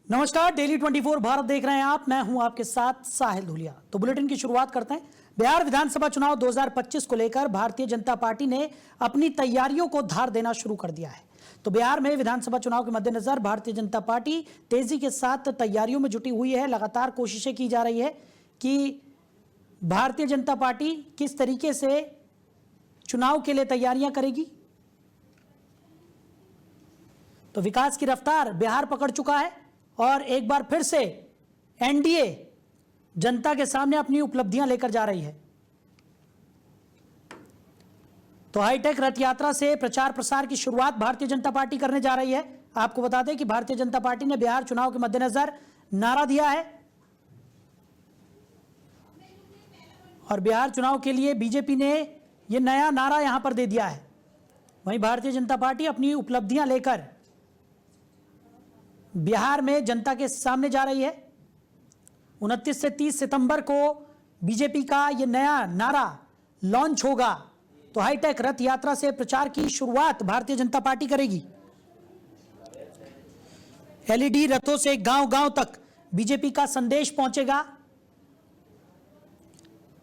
नमस्कार, डेली 24 भारत देख रहे हैं आप। मैं हूं आपके साथ साहिल धुलिया। तो बुलेटिन की शुरुआत करते हैं। बिहार विधानसभा चुनाव 2025 को लेकर भारतीय जनता पार्टी ने अपनी तैयारियों को धार देना शुरू कर दिया है। तो बिहार में विधानसभा चुनाव के मद्देनजर भारतीय जनता पार्टी तेजी के साथ तैयारियों में जुटी हुई है। लगातार कोशिशें की जा रही है कि भारतीय जनता पार्टी किस तरीके से चुनाव के लिए तैयारियां करेगी। तो विकास की रफ्तार बिहार पकड़ चुका है और एक बार फिर से एनडीए जनता के सामने अपनी उपलब्धियां लेकर जा रही है। तो हाईटेक रथ यात्रा से प्रचार प्रसार की शुरुआत भारतीय जनता पार्टी करने जा रही है। आपको बता दें कि भारतीय जनता पार्टी ने बिहार चुनाव के मद्देनजर नारा दिया है और बिहार चुनाव के लिए बीजेपी ने यह नया नारा यहां पर दे दिया है। वहीं भारतीय जनता पार्टी अपनी उपलब्धियां लेकर बिहार में जनता के सामने जा रही है। 29 से 30 सितंबर को बीजेपी का यह नया नारा लॉन्च होगा। तो हाईटेक रथ यात्रा से प्रचार की शुरुआत भारतीय जनता पार्टी करेगी। एलईडी रथों से गांव-गांव तक बीजेपी का संदेश पहुंचेगा।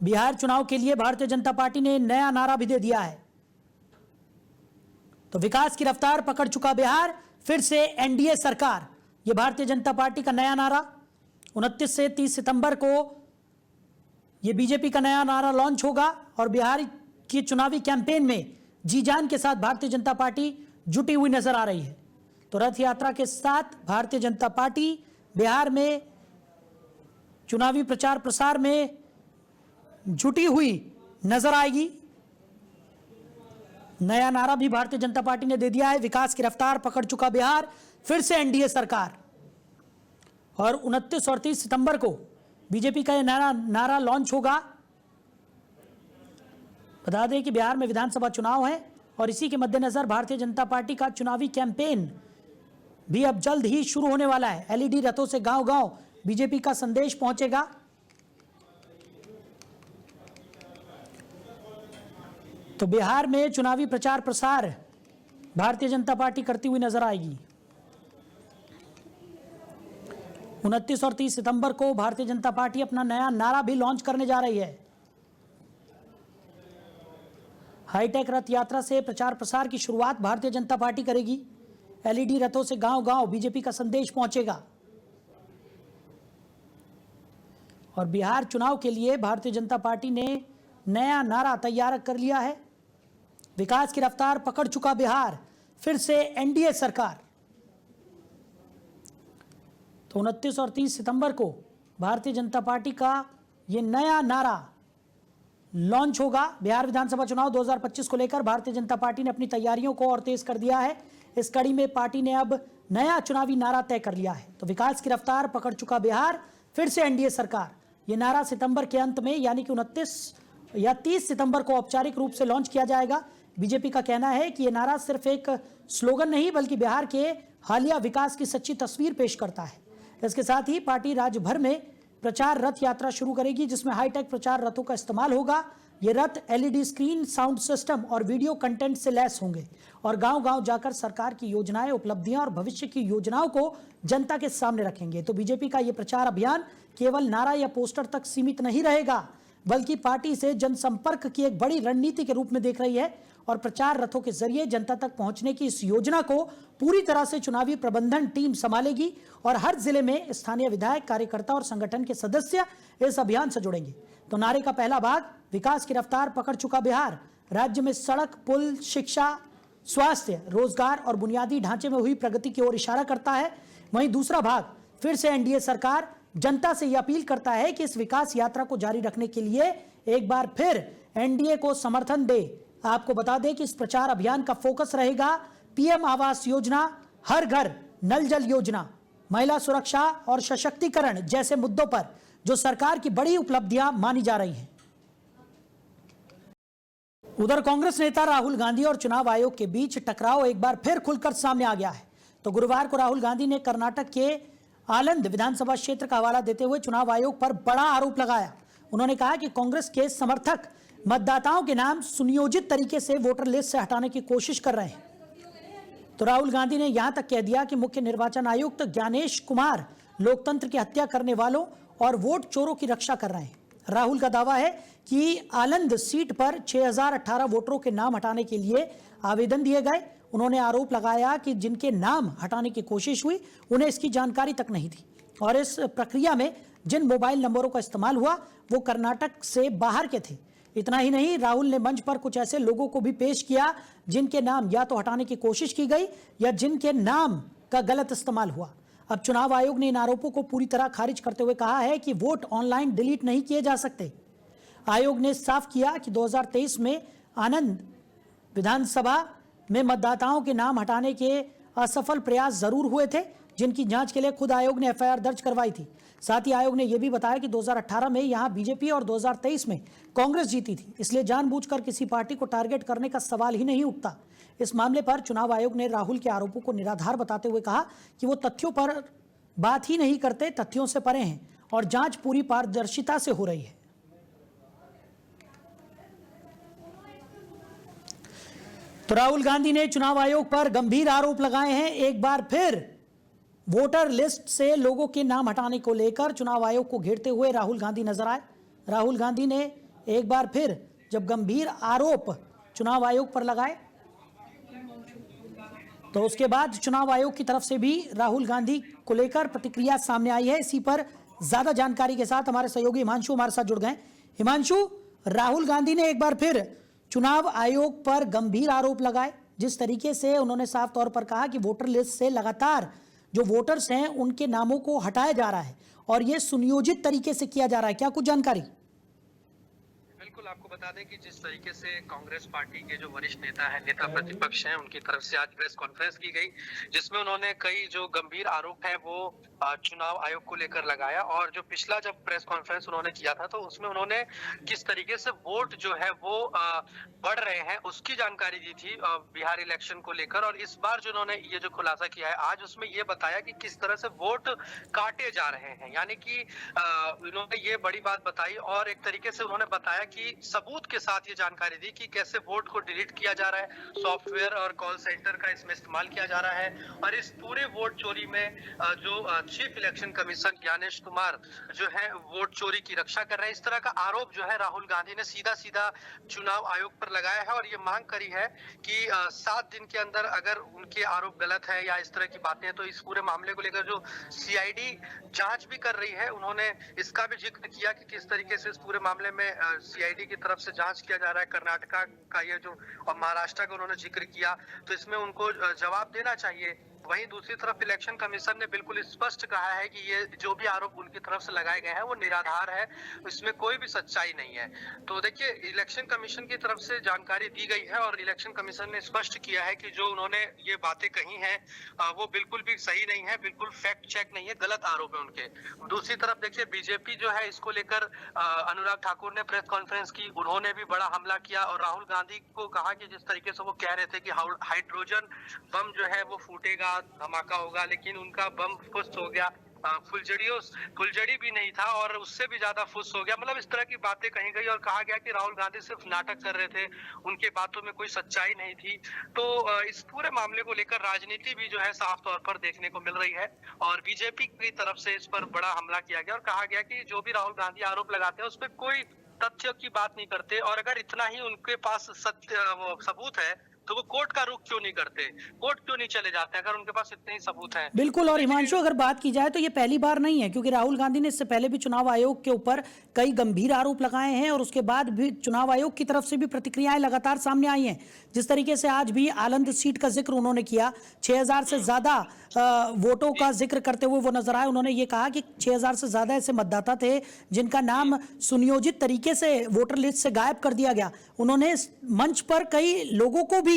बिहार चुनाव के लिए भारतीय जनता पार्टी ने नया नारा भी दे दिया है। तो विकास की रफ्तार पकड़ चुका बिहार, फिर से एनडीए सरकार, यह भारतीय जनता पार्टी का नया नारा। 29 से 30 सितंबर को यह बीजेपी का नया नारा लॉन्च होगा और बिहार की चुनावी कैंपेन में जी जान के साथ भारतीय जनता पार्टी जुटी हुई नजर आ रही है। तो रथ यात्रा के साथ भारतीय जनता पार्टी बिहार में चुनावी प्रचार प्रसार में जुटी हुई नजर आएगी। नया नारा भी भारतीय जनता पार्टी ने दे दिया है। विकास की रफ्तार पकड़ चुका बिहार, फिर से एनडीए सरकार। और 29 और 30 सितंबर को बीजेपी का यह नारा लॉन्च होगा। बता दें कि बिहार में विधानसभा चुनाव है और इसी के मद्देनजर भारतीय जनता पार्टी का चुनावी कैंपेन भी अब जल्द ही शुरू होने वाला है। एलईडी रथों से गांव-गांव बीजेपी का संदेश पहुंचेगा। तो बिहार में चुनावी प्रचार प्रसार भारतीय जनता पार्टी करती हुई नजर आएगी। 29 और 30 सितंबर को भारतीय जनता पार्टी अपना नया नारा भी लॉन्च करने जा रही है। हाईटेक रथ यात्रा से प्रचार प्रसार की शुरुआत भारतीय जनता पार्टी करेगी। एलईडी रथों से गांव-गांव बीजेपी का संदेश पहुंचेगा और बिहार चुनाव के लिए भारतीय जनता पार्टी ने नया नारा तैयार कर लिया है। विकास की रफ्तार पकड़ चुका बिहार, फिर से एनडीए सरकार। तो 29 और 30 सितंबर को भारतीय जनता पार्टी का यह नया नारा लॉन्च होगा। बिहार विधानसभा चुनाव 2025 को लेकर भारतीय जनता पार्टी ने अपनी तैयारियों को और तेज कर दिया है। इस कड़ी में पार्टी ने अब नया चुनावी नारा तय कर लिया है। तो विकास की रफ्तार पकड़ चुका बिहार, फिर से एनडीए सरकार। यह नारा सितंबर के अंत में यानी कि 29 या 30 सितंबर को औपचारिक रूप से लॉन्च किया जाएगा। बीजेपी का कहना है कि यह नारा सिर्फ एक स्लोगन नहीं बल्कि बिहार के हालिया विकास की सच्ची तस्वीर पेश करता है। इसके साथ ही पार्टी राज्य भर में प्रचार रथ यात्रा शुरू करेगी, जिसमें हाईटेक प्रचार रथों का इस्तेमाल होगा। ये रथ एलईडी स्क्रीन, साउंड सिस्टम और वीडियो कंटेंट से लैस होंगे और गांव-गांव जाकर सरकार की योजनाएं, उपलब्धियां और भविष्य की योजनाओं को जनता के सामने रखेंगे। तो बीजेपी का यह प्रचार अभियान केवल नारा या पोस्टर तक सीमित नहीं रहेगा, बल्कि पार्टी इसे जनसंपर्क की एक बड़ी रणनीति के रूप में देख रही है और प्रचार रथों के जरिए जनता तक पहुंचने की इस योजना को पूरी तरह से चुनावी प्रबंधन टीम संभालेगी और हर जिले में स्थानीय विधायक, कार्यकर्ता और संगठन के सदस्य इस अभियान से जुड़ेंगे। तो नारे का पहला भाग विकास की रफ्तार पकड़ चुका बिहार राज्य में सड़क, पुल, शिक्षा, स्वास्थ्य, रोजगार और बुनियादी ढांचे में हुई प्रगति की ओर इशारा करता है। वहीं दूसरा भाग फिर से एनडीए सरकार जनता से यह अपील करता है कि इस विकास यात्रा को जारी रखने के लिए एक बार फिर एनडीए को समर्थन दे। आपको बता दें कि इस प्रचार अभियान का फोकस रहेगा पीएम आवास योजना, हर घर नल जल योजना, महिला सुरक्षा और सशक्तिकरण जैसे मुद्दों पर जो सरकार की बड़ी उपलब्धियां मानी जा रही हैं। उधर कांग्रेस नेता राहुल गांधी और चुनाव आयोग के बीच टकराव एक बार फिर खुलकर सामने आ गया है। तो गुरुवार को राहुल गांधी ने कर्नाटक के आनंद विधानसभा क्षेत्र का हवाला देते हुए चुनाव आयोग पर बड़ा आरोप लगाया। उन्होंने कहा कि कांग्रेस के समर्थक मतदाताओं के नाम सुनियोजित तरीके से वोटर लिस्ट से हटाने की कोशिश कर रहे हैं। तो राहुल गांधी ने यहां तक कह दिया कि मुख्य निर्वाचन आयुक्त ज्ञानेश कुमार लोकतंत्र की हत्या करने वालों और वोट चोरों की रक्षा कर रहे हैं। राहुल का दावा है कि आलंद सीट पर 6018 वोटरों के नाम हटाने के लिए आवेदन दिए गए। उन्होंने आरोप लगाया कि जिनके नाम हटाने की कोशिश हुई उन्हें इसकी जानकारी तक नहीं थी और इस प्रक्रिया में जिन मोबाइल नंबरों का इस्तेमाल हुआ वो कर्नाटक से बाहर के थे। इतना ही नहीं, राहुल ने मंच पर कुछ ऐसे लोगों को भी पेश किया जिनके नाम या तो हटाने की कोशिश की गई या जिनके नाम का गलत इस्तेमाल हुआ। अब चुनाव आयोग ने इन आरोपों को पूरी तरह खारिज करते हुए कहा है कि वोट ऑनलाइन डिलीट नहीं किए जा सकते। आयोग ने साफ किया कि 2023 में आनंद विधानसभा में मतदाताओं के नाम हटाने के असफल प्रयास जरूर हुए थे, जिनकी जांच के लिए खुद आयोग ने एफआईआर दर्ज करवाई थी। साथ ही आयोग ने यह भी बताया कि 2018 में यहां बीजेपी और 2023 में कांग्रेस जीती थी, इसलिए जानबूझकर किसी पार्टी को टारगेट करने का सवाल ही नहीं उठता। इस मामले पर चुनाव आयोग ने राहुल के आरोपों को निराधार बताते हुए कहा कि वो तथ्यों पर बात ही नहीं करते, तथ्यों से परे हैं और जांच पूरी पारदर्शिता से हो रही है। तो राहुल गांधी ने चुनाव आयोग पर गंभीर आरोप लगाए हैं। एक बार फिर वोटर लिस्ट से लोगों के नाम हटाने को लेकर चुनाव आयोग को घेरते हुए राहुल गांधी नजर आए। राहुल गांधी ने एक बार फिर जब गंभीर आरोप चुनाव आयोग पर लगाए तो उसके बाद चुनाव आयोग की तरफ से भी राहुल गांधी को लेकर प्रतिक्रिया सामने आई है। इसी पर ज्यादा जानकारी के साथ हमारे सहयोगी हिमांशु हमारे साथ जुड़ गए। हिमांशु, राहुल गांधी ने एक बार फिर चुनाव आयोग पर गंभीर आरोप लगाए, जिस तरीके से उन्होंने साफ तौर पर कहा कि वोटर लिस्ट से लगातार जो वोटर्स हैं उनके नामों को हटाया जा रहा है और यह सुनियोजित तरीके से किया जा रहा है। क्या कुछ जानकारी? बिल्कुल, आपको बता दें कि जिस तरीके से कांग्रेस पार्टी के जो वरिष्ठ नेता हैं, नेता प्रतिपक्ष हैं, उनकी तरफ से आज प्रेस कॉन्फ्रेंस की गई, जिसमें उन्होंने कई जो गंभीर आरोप है वो चुनाव आयोग को लेकर लगाया। और जो पिछला जब प्रेस कॉन्फ्रेंस उन्होंने किया था तो उसमें उन्होंने किस तरीके से वोट जो है वो बढ़ रहे हैं उसकी जानकारी दी थी बिहार इलेक्शन को लेकर। और इस बार जो उन्होंने ये जो खुलासा किया है आज, उसमें ये बताया कि किस तरह से वोट काटे जा रहे हैं, यानी कि उन्होंने ये बड़ी बात बताई। और एक तरीके से उन्होंने बताया कि सबूत के साथ ये जानकारी दी कि कैसे वोट को डिलीट किया जा रहा है, सॉफ्टवेयर और कॉल सेंटर का इसमें इस्तेमाल किया जा रहा है। और इस पूरे वोट चोरी में जो chief election commission Gyanesh Kumar जो है वोट चोरी की रक्षा कर रहे हैं, इस तरह का आरोप जो है राहुल गांधी ने सीधा सीधा चुनाव आयोग पर लगाया है। और ये मांग करी है कि 7 दिन के अंदर अगर उनके आरोप गलत है या इस तरह की बातें हैं तो इस पूरे मामले को लेकर जो सीआईडी जांच भी कर रही है, उन्होंने इसका भी जिक्र किया कि किस तरीके से इस पूरे मामले में सीआईडी की तरफ से जांच किया जा रहा है। कर्नाटका का ये जो और महाराष्ट्र का उन्होंने जिक्र किया, तो इसमें उनको जवाब देना चाहिए। वहीं दूसरी तरफ इलेक्शन कमीशन ने बिल्कुल स्पष्ट कहा है कि ये जो भी आरोप उनकी तरफ से लगाए गए हैं वो निराधार है, इसमें कोई भी सच्चाई नहीं है। तो देखिए, इलेक्शन कमीशन की तरफ से जानकारी दी गई है और इलेक्शन कमीशन ने स्पष्ट किया है कि जो उन्होंने ये बातें कही हैं वो बिल्कुल भी सही नहीं है, बिल्कुल फैक्ट चेक नहीं है, गलत आरोप है उनके। दूसरी तरफ देखिए, बीजेपी जो है इसको लेकर अनुराग ठाकुर ने प्रेस कॉन्फ्रेंस की, उन्होंने भी बड़ा हमला किया और राहुल गांधी को कहा कि जिस तरीके से वो कह रहे थे कि हाइड्रोजन बम जो है वो फूटेगा, धमाका होगा, लेकिन उनका बम फुस हो गया, फुलझड़ी भी नहीं था और उससे भी ज्यादा फुस हो गया। मतलब इस तरह की बातें कही गई और कहा गया कि राहुल गांधी सिर्फ नाटक कर रहे थे, उनके बातों में कोई सच्चाई नहीं थी। तो इस पूरे मामले को लेकर राजनीति भी जो है साफ तौर पर देखने को मिल रही है और बीजेपी की तरफ से इस पर बड़ा हमला किया गया और कहा गया कि जो भी राहुल गांधी आरोप लगाते हैं उस पर कोई तथ्य की बात नहीं करते और अगर इतना ही उनके पास सबूत है तो वो कोर्ट का रुख क्यों नहीं करते, कोर्ट क्यों नहीं चले जाते अगर उनके पास इतने ही सबूत हैं। बिल्कुल। और हिमांशु, अगर बात की जाए तो ये पहली बार नहीं है, क्योंकि राहुल गांधी ने इससे पहले भी चुनाव आयोग के ऊपर कई गंभीर आरोप लगाए हैं और उसके बाद भी चुनाव आयोग की तरफ से भी प्रतिक्रियाएं लगातार सामने आई हैं। जिस तरीके से आज भी आलंद सीट का जिक्र उन्होंने किया, 6000 से ज्यादा वोटों का जिक्र करते हुए वो नजर आए। उन्होंने ये कहा कि 6000 से ज्यादा ऐसे मतदाता थे जिनका नाम सुनियोजित तरीके से वोटर लिस्ट से गायब कर दिया गया। उन्होंने मंच पर कई लोगों को भी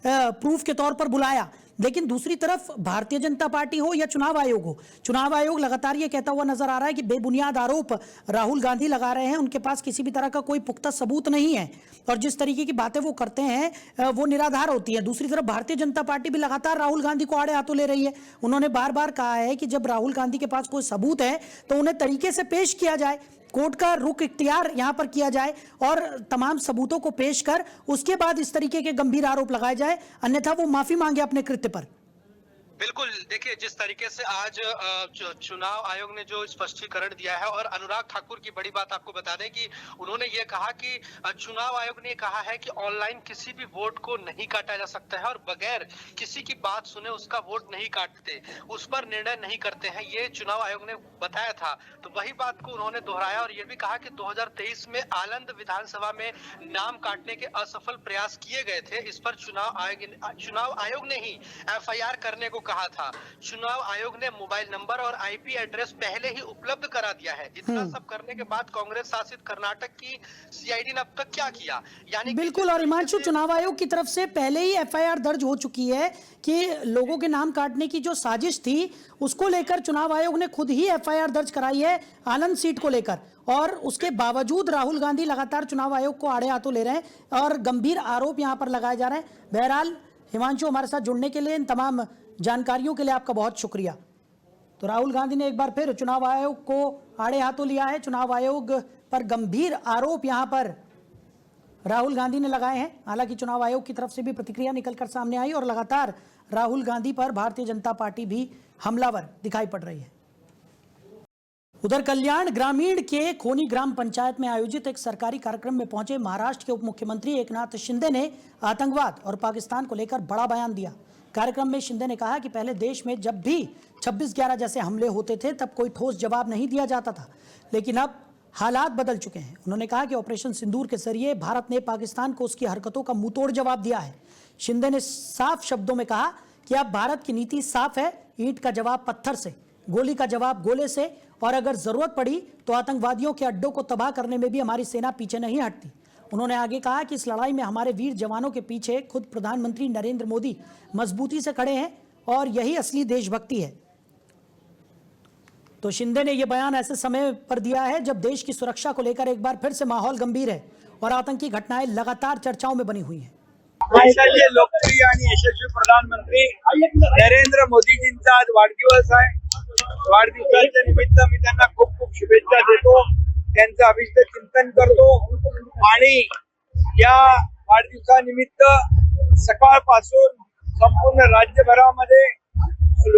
प्रूफ के तौर पर बुलाया। लेकिन दूसरी तरफ भारतीय जनता पार्टी हो या चुनाव आयोग हो, चुनाव आयोग लगातार ये कहता हुआ नजर आ रहा है कि बेबुनियाद आरोप राहुल गांधी लगा रहे हैं, उनके पास किसी भी तरह का कोई पुख्ता सबूत नहीं है और जिस तरीके की बातें वो करते हैं वो निराधार होती है। दूसरी तरफ भारतीय जनता पार्टी भी लगातार राहुल गांधी को आड़े हाथों ले रही है। उन्होंने बार बार कहा है कि जब राहुल गांधी के पास कोई सबूत है तो उन्हें तरीके से पेश किया जाए, कोर्ट का रुख इख्तियार यहाँ पर किया जाए और तमाम सबूतों को पेश कर उसके बाद इस तरीके के गंभीर आरोप लगाए जाए, अन्यथा वो माफी मांगे अपने कृत्य पर। बिल्कुल, देखिए जिस तरीके से आज चुनाव आयोग ने जो स्पष्टीकरण दिया है, और अनुराग ठाकुर की बड़ी बात आपको बता दें कि उन्होंने ये कहा कि चुनाव आयोग ने कहा है कि ऑनलाइन किसी भी वोट को नहीं काटा जा सकता है और बगैर किसी की बात सुने उसका वोट नहीं काटते, उस पर निर्णय नहीं करते हैं, ये चुनाव आयोग ने बताया था। तो वही बात को उन्होंने दोहराया और ये भी कहा कि 2023 में आनंद विधानसभा में नाम काटने के असफल प्रयास किए गए थे, इस पर चुनाव आयोग ने ही एफआईआर करने को कहा था। चुनाव आयोग ने मोबाइल नंबर और आईपी एड्रेस पहले ही उपलब्ध करा दिया है। इतना सब करने के बाद कांग्रेस शासित कर्नाटक की सीआईडी ने अब तक क्या किया, यानी बिल्कुल। और हिमांशु, चुनाव आयोग की तरफ से पहले ही एफआईआर दर्ज हो चुकी है कि लोगों के नाम काटने की जो साजिश थी उसको लेकर चुनाव आयोग ने खुद ही एफआईआर दर्ज कराई है आनंद सीट को लेकर, और उसके बावजूद राहुल गांधी लगातार चुनाव आयोग को आड़े हाथों ले रहे हैं और गंभीर आरोप यहां पर लगाए जा रहे हैं। बहरहाल हिमांशु, हमारे साथ जुड़ने के लिए, इन तमाम जानकारियों के लिए आपका बहुत शुक्रिया। तो राहुल गांधी ने एक बार फिर चुनाव आयोग को आड़े हाथों लिया है। चुनाव आयोग पर गंभीर आरोप यहां पर राहुल गांधी ने लगाए हैं। हालांकि चुनाव आयोग की तरफ से भी प्रतिक्रिया निकलकर सामने आई और लगातार राहुल गांधी पर भारतीय जनता पार्टी भी हमलावर दिखाई पड़ रही है। उधर कल्याण ग्रामीण के खोनी ग्राम पंचायत में आयोजित एक सरकारी कार्यक्रम में पहुंचे महाराष्ट्र के उप मुख्यमंत्री एकनाथ शिंदे ने आतंकवाद और पाकिस्तान को लेकर बड़ा बयान दिया। कार्यक्रम में शिंदे ने कहा कि पहले देश में जब भी 26/11 जैसे हमले होते थे तब कोई ठोस जवाब नहीं दिया जाता था, लेकिन अब हालात बदल चुके हैं। उन्होंने कहा कि ऑपरेशन सिंदूर के जरिए भारत ने पाकिस्तान को उसकी हरकतों का मुंहतोड़ जवाब दिया है। शिंदे ने साफ शब्दों में कहा कि अब भारत की नीति साफ है, ईंट का जवाब पत्थर से, गोली का जवाब गोले से, और अगर जरूरत पड़ी तो आतंकवादियों के अड्डों को तबाह करने में भी हमारी सेना पीछे नहीं हटती। उन्होंने आगे कहा कि इस लड़ाई में हमारे वीर जवानों के पीछे खुद प्रधानमंत्री नरेंद्र मोदी मजबूती से खड़े हैं और यही असली देशभक्ति है। तो शिंदे ने यह बयान ऐसे समय पर दिया है जब देश की सुरक्षा को लेकर एक बार फिर से माहौल गंभीर है और आतंकी घटनाएं लगातार चर्चाओं में बनी हुई हैं। देशाचे लोकप्रिय आणि यशस्वी प्रधानमंत्री नरेंद्र मोदीजींचा आज वाढदिवस आहे। वाढदिवसाच्या निमित्त मी त्यांना खूप खूप शुभेच्छा देतो, त्यांचं अभिष्ट चिंतन करतो आणि या वाढदिवसानिमित्त सकाळपासून संपूर्ण राज्यभरामध्ये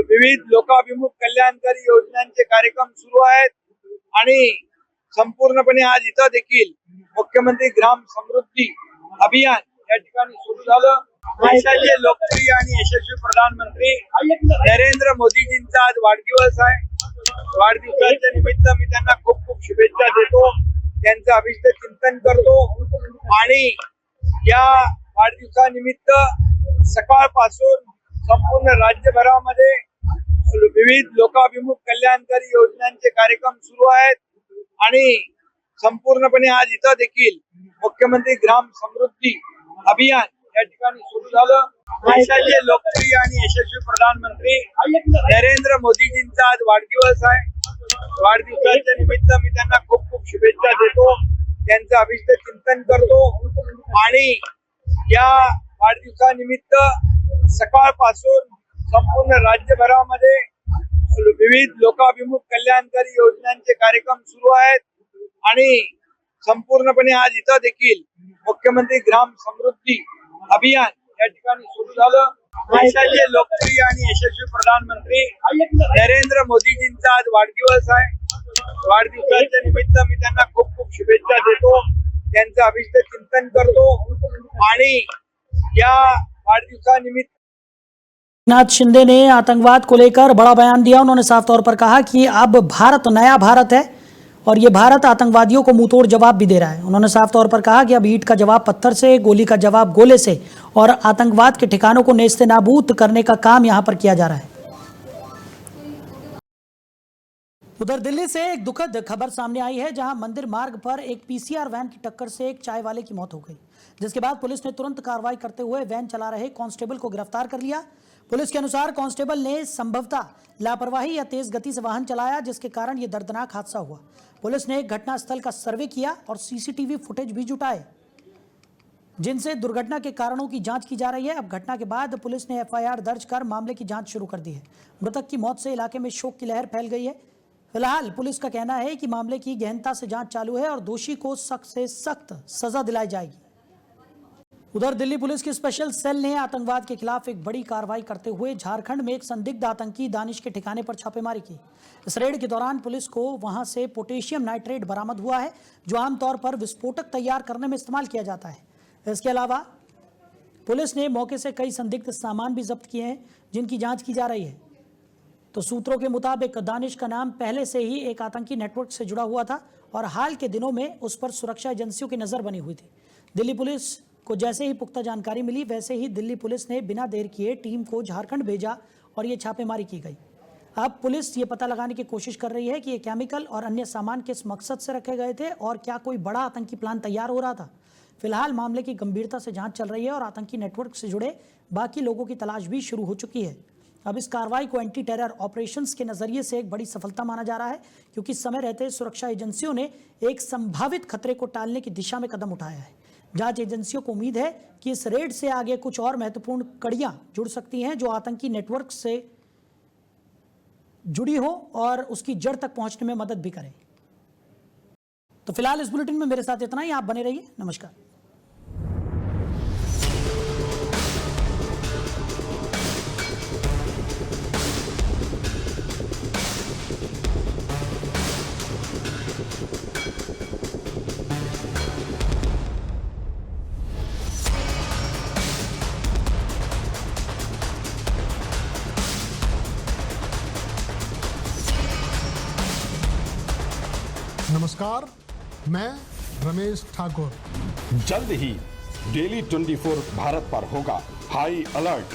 विविध लोकाभिमुख कल्याणकारी योजनांचे कार्यक्रम सुरू आहेत आणि संपूर्णपणे आज इथं देखील मुख्यमंत्री ग्राम समृद्धी अभियान या ठिकाणी सुरू झालं। देशाचे लोकप्रिय आणि यशस्वी प्रधानमंत्री नरेंद्र मोदीजींचा आज वाढदिवस आहे। वाढदिवसाच्या निमित्त मी त्यांना खूप खूप शुभेच्छा देतो, त्यांचं अभिष्ट चिंतन करतो आणि या वाढदिवसानिमित्त सकाळपासून संपूर्ण राज्यभरामध्ये विविध लोकाभिमुख कल्याणकारी योजनांचे कार्यक्रम सुरू आहेत आणि संपूर्णपणे आज इथं देखील मुख्यमंत्री ग्राम समृद्धी अभियान या ठिकाणी सुरू झालं। देशाचे लोकप्रिय आणि यशस्वी प्रधानमंत्री नरेंद्र मोदीजींचा आज वाढदिवस आहे। वाढदिवसाच्या निमित्त मी त्यांना खूप खूप शुभेच्छा देतो, त्यांचं अभिष्ट चिंतन करतो आणि या वाढदिवसानिमित्त सकाळपासून संपूर्ण राज्यभरामध्ये विविध लोकाभिमुख कल्याणकारी योजनांचे कार्यक्रम सुरू आहेत आणि संपूर्णपणे आज इथं देखील मुख्यमंत्री ग्राम समृद्धी अभियान या ठिकाणी सुरू झालं। देशाचे लोकप्रिय आणि यशस्वी प्रधानमंत्री नरेंद्र मोदीजींचा आज वाढदिवस आहे। वाढदिवसाच्या निमित्त मी त्यांना खूप खूप शुभेच्छा देतो, त्यांचं अभिष्ट चिंतन करतो आणि या वाढदिवसानिमित्त एकनाथ शिंदे ने आतंकवाद को लेकर बड़ा बयान दिया। उन्होंने साफ तौर पर कहा कि अब भारत नया भारत है और ये भारत आतंकवादियों को मुंहतोड़ जवाब भी दे रहा है। उन्होंने साफ तौर पर कहा कि अब ईंट का जवाब पत्थर से, गोली का जवाब गोले से, और आतंकवाद के ठिकानों को नेस्तनाबूद करने का काम यहां पर किया जा रहा है। उधर दिल्ली से एक दुखद खबर सामने आई है, जहां मंदिर मार्ग पर एक पीसीआर वैन की टक्कर से एक चाय वाले की मौत हो गई, जिसके बाद पुलिस ने तुरंत कार्रवाई करते हुए वैन चला रहे कांस्टेबल को गिरफ्तार कर लिया। पुलिस के अनुसार कांस्टेबल ने संभवतः लापरवाही या तेज गति से वाहन चलाया, जिसके कारण यह दर्दनाक हादसा हुआ। पुलिस ने घटनास्थल का सर्वे किया और सीसीटीवी फुटेज भी जुटाए, जिनसे दुर्घटना के कारणों की जांच की जा रही है। अब घटना के बाद पुलिस ने एफआईआर दर्ज कर मामले की जांच शुरू कर दी है। मृतक की मौत से इलाके में शोक की लहर फैल गई है। फिलहाल पुलिस का कहना है कि मामले की गहनता से जांच चालू है और दोषी को सख्त से सख्त सजा दिलाई जाएगी। उधर दिल्ली पुलिस की स्पेशल सेल ने आतंकवाद के खिलाफ एक बड़ी कार्रवाई करते हुए झारखंड में एक संदिग्ध आतंकी दानिश के ठिकाने पर छापेमारी की। इस रेड के दौरान पुलिस को वहां से पोटेशियम नाइट्रेट बरामद हुआ है, जो आमतौर पर विस्फोटक तैयार करने में इस्तेमाल किया जाता है। इसके अलावा पुलिस ने मौके से कई संदिग्ध सामान भी जब्त किए हैं, जिनकी जांच की जा रही है। तो सूत्रों के मुताबिक दानिश का नाम पहले से ही एक आतंकी नेटवर्क से जुड़ा हुआ था और हाल के दिनों में उस पर सुरक्षा एजेंसियों की नजर बनी हुई थी। दिल्ली पुलिस को जैसे ही पुख्ता जानकारी मिली, वैसे ही दिल्ली पुलिस ने बिना देर किए टीम को झारखंड भेजा और ये छापेमारी की गई। अब पुलिस ये पता लगाने की कोशिश कर रही है कि ये केमिकल और अन्य सामान किस मकसद से रखे गए थे और क्या कोई बड़ा आतंकी प्लान तैयार हो रहा था। फिलहाल मामले की गंभीरता से जांच चल रही है और आतंकी नेटवर्क से जुड़े बाकी लोगों की तलाश भी शुरू हो चुकी है। अब इस कार्रवाई को एंटी टेरर ऑपरेशंस के नजरिए से एक बड़ी सफलता माना जा रहा है, क्योंकि समय रहते सुरक्षा एजेंसियों ने एक संभावित खतरे को टालने की दिशा में कदम उठाया है। जांच एजेंसियों को उम्मीद है कि इस रेड से आगे कुछ और महत्वपूर्ण कड़ियां जुड़ सकती हैं, जो आतंकी नेटवर्क से जुड़ी हो और उसकी जड़ तक पहुंचने में मदद भी करें। तो फिलहाल इस बुलेटिन में मेरे साथ इतना ही। आप बने रहिए। नमस्कार। नमस्कार, मैं रमेश ठाकुर। जल्द ही डेली 24 भारत पर होगा हाई अलर्ट।